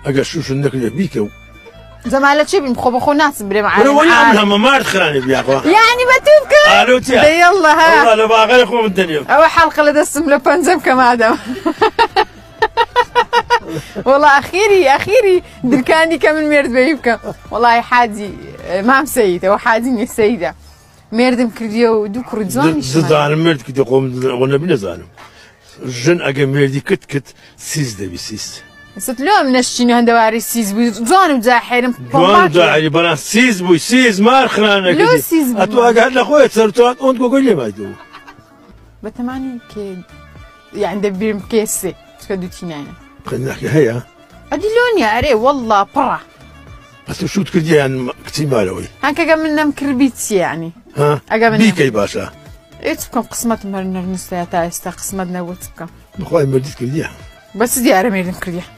اگه شوش نکرد بیکو زمالة شي بنخو بخو ناس بري معايا انا وين عملها ما خراني بياخو يعني بتوبك الو تيا يلا ها والله انا باغي اخو من الدنيا اول حلقه لدسم لبنزم كمادم والله اخيري دركاني كمن ميرد بيبكا والله حادي مام سيدة وحادي سيدة ميردم كرديو دوكرو زاني زانم مرد كي تقوم ونبي زانم جن اگه مردی کت سیز دبی سیز ستلوم نشینو هندواري سیز بو زانو زاحرم زانو زاحري بنا سیز بو سیز مار خرانه لو سیز بو اتو اگه هلا خويا صرتو انت قول لي ما يدو بتماني كي يعني دبيرم كيسي تكدو تينانا خلينا نحكي هيا ادي لون يا اري والله برا بس شو تكردي يعني كتير مالوي هكا قمنا مكربيتي يعني ها بيكي باشا ايتبكم قسمت مرنر نستا تايستا قسمتنا وتبكم بخوي مرديت كرديها بس دي ارمي كرديها